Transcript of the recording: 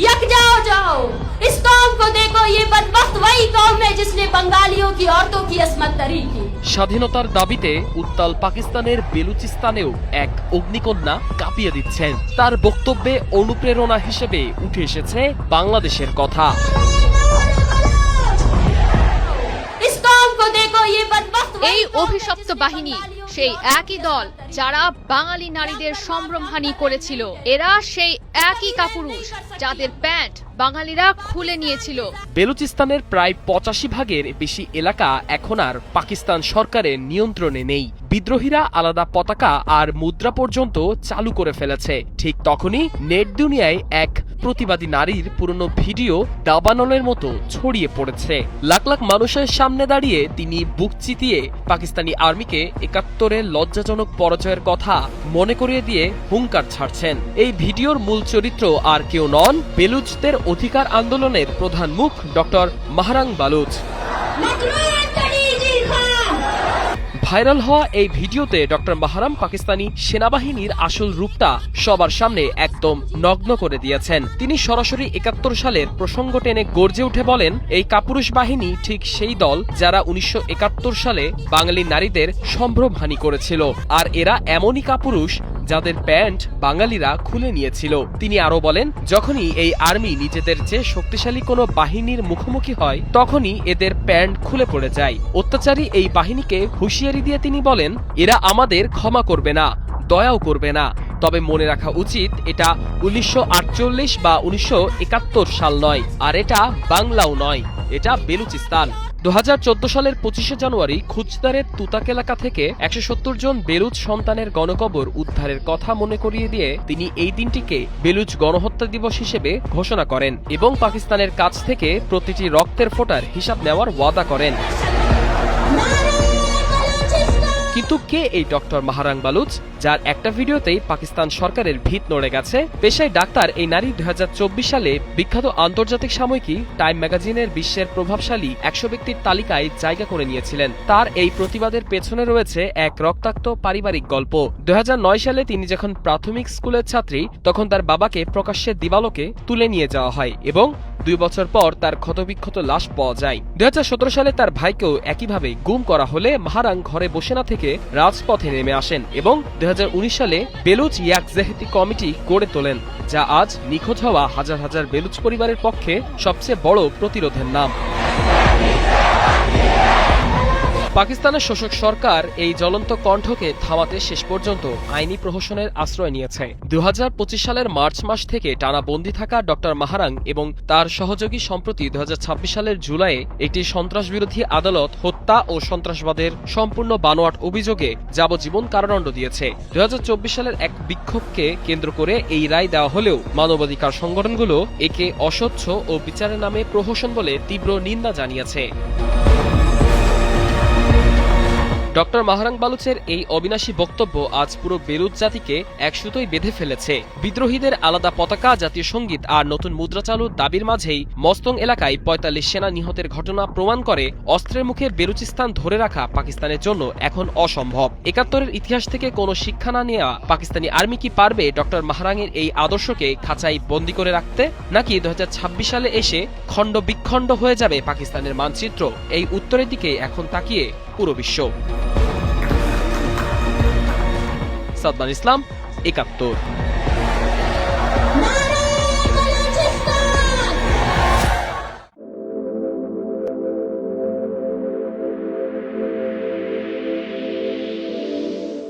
यकजा हो जाओ। इस कौम को देखो, ये बदबख्त वही कौम है जिसने बंगालियों की औरतों की असमत तरी की। স্বাধীনতার দাবিতে উত্তাল পাকিস্তানের বেলুচিস্তানেও এক অগ্নিকন্যা কাঁপিয়ে দিচ্ছেন। তার বক্তব্যে অনুপ্রেরণা হিসেবে উঠে এসেছে বাংলাদেশের কথা। इस कौम को देखो, ये बदबख्त এই অভিশপ্ত বাহিনী সেই একই দল যারা বাঙালি নারীদের সম্ভ্রমহানি করেছিল। এরা সেই একই কাপুরুষ যাদের প্যান্ট বাঙালিরা খুলে নিয়েছিল। বেলুচিস্তানের প্রায় ৮৫ ভাগের বেশি এলাকা এখন আর পাকিস্তান সরকারের নিয়ন্ত্রণে নেই। বিদ্রোহীরা আলাদা পতাকা আর মুদ্রা পর্যন্ত চালু করে ফেলেছে। ঠিক তখনই নেট দুনিয়ায় এক প্রতিবাদী নারীর পুরনো ভিডিও দাবানলের মতো ছড়িয়ে পড়েছে। লাখ লাখ মানুষের সামনে দাঁড়িয়ে তিনি বুক চিতিয়ে পাকিস্তানি আর্মিকে ৭১-এর লজ্জাজনক পরাজয়ের কথা মনে করিয়ে দিয়ে হুঙ্কার ছাড়ছেন। এই ভিডিওর মূল চরিত্র আর কেউ নন, বেলুচদের অধিকার আন্দোলনের প্রধান মুখ ডক্টর মাহরাং বালুচ। ভাইরাল হওয়া এই ভিডিওতে ডক্টর মাহরাম পাকিস্তানি সেনাবাহিনীর আসল রূপটা সবার সামনে একদম নগ্ন করে দিয়েছেন। তিনি সরাসরি ৭১ সালের প্রসঙ্গ টেনে গর্জে উঠে বলেন, এই কাপুরুষ বাহিনী ঠিক সেই দল যারা ১৯৭১ সালে বাঙালি নারীদের সম্ভ্রমহানি করেছিল, আর এরা এমনই কাপুরুষ যাদের প্যান্ট বাঙালিরা খুলে নিয়েছিল। তিনি আরো বলেন, যখনই এই আর্মি নিজেদের চেয়ে শক্তিশালী কোনো বাহিনীর মুখোমুখি হয় তখনই এদের প্যান্ট খুলে পড়ে যায়। অত্যাচারী এই বাহিনীকে হুঁশিয়ারি দিয়ে তিনি বলেন, এরা আমাদের ক্ষমা করবে না, দয়াও করবে না। তবে মনে রাখা উচিত, এটা ১৯৪৮ বা ১৯৭১ সাল নয়, আর এটা বাংলাও নয়, এটা বেলুচিস্তান। ২০১৪ সালের ২৫শে জানুয়ারি খুচদারের তুতাক এলাকা থেকে ১৭০ জন বেলুচ সন্তানের গণকবর উদ্ধারের কথা মনে করিয়ে দিয়ে তিনি এই দিনটিকে বেলুচ গণহত্যা দিবস হিসেবে ঘোষণা করেন এবং পাকিস্তানের কাছ থেকে প্রতিটি রক্তের ফোঁটার হিসাব নেওয়ার ওয়াদা করেন। কিন্তু কে এই ডক্টর মাহরাং বালুচ, যার একটা ভিডিওতেই পাকিস্তান সরকারের ভিত নড়ে গেছে? পেশায় ডাক্তার এই নারী ২০২৪ সালে বিখ্যাত আন্তর্জাতিক সাময়িকী টাইম ম্যাগাজিনের বিশ্বের প্রভাবশালী ১০০ ব্যক্তির তালিকায় জায়গা করে নিয়েছিলেন। তার এই প্রতিবাদের পেছনে রয়েছে এক রক্তাক্ত পারিবারিক গল্প। ২০০৯ সালে তিনি যখন প্রাথমিক স্কুলের ছাত্রী, তখন তার বাবাকে প্রকাশ্যে দিবালোকে তুলে নিয়ে যাওয়া হয় এবং ২ বছর পর তার ক্ষতবিক্ষত লাশ পাওয়া যায়। ২০১৭ সালে তার ভাইকেও একইভাবে গুম করা হলে মাহরাং ঘরে বসে না থেকে রাজপথে নেমে আসেন এবং ২০১৯ সালে বেলুচ ইয়াকজেহেতি কমিটি গড়ে তোলেন, যা আজ নিখোঁজ হওয়া হাজার হাজার বেলুচ পরিবারের পক্ষে সবচেয়ে বড় প্রতিরোধের নাম। পাকিস্তানের শোষক সরকার এই জ্বলন্ত কণ্ঠকে থামাতে শেষ পর্যন্ত আইনি প্রহসনের আশ্রয় নিয়েছে। ২০২৫ সালের মার্চ মাস থেকে টানা বন্দী থাকা ডক্টর মাহরাং এবং তার সহযোগী সম্প্রতি ২০২৬ সালের জুলাইয়ে একটি সন্ত্রাসবিরোধী আদালত হত্যা ও সন্ত্রাসবাদের সম্পূর্ণ বানোয়াট অভিযোগে যাবজ্জীবন কারাদণ্ড দিয়েছে। ২০২৪ সালের এক বিক্ষোভকে কেন্দ্র করে এই রায় দেওয়া হলেও মানবাধিকার সংগঠনগুলো একে অস্বচ্ছ ও বিচারের নামে প্রহসন বলে তীব্র নিন্দা জানিয়েছে। ডক্টর মাহরাং বালুচের এই অবিনাশী বক্তব্য আজ পুরো বেলুচ জাতিকে এক সুতোয় বেঁধে ফেলেছে। বিদ্রোহীদের আলাদা পতাকা, জাতীয় সঙ্গীত আর নতুন মুদ্রা চালুর দাবির মাঝেই মস্তং এলাকায় ৪৫ সেনা নিহতের ঘটনা প্রমাণ করে অস্ত্রের মুখে বেলুচিস্তান ধরে রাখা পাকিস্তানের জন্য এখন অসম্ভব। ৭১-এর ইতিহাস থেকে কোনো শিক্ষা না নেওয়া পাকিস্তানি আর্মি কি পারবে ডক্টর মাহরাংয়ের এই আদর্শকে খাঁচাই বন্দী করে রাখতে? নাকি ২০২৬ সালে এসে খণ্ড বিখণ্ড হয়ে যাবে পাকিস্তানের মানচিত্র? এই উত্তরের দিকে এখন তাকিয়ে পুরো বিশ্ব। সাদমান ইসলাম, ৭১।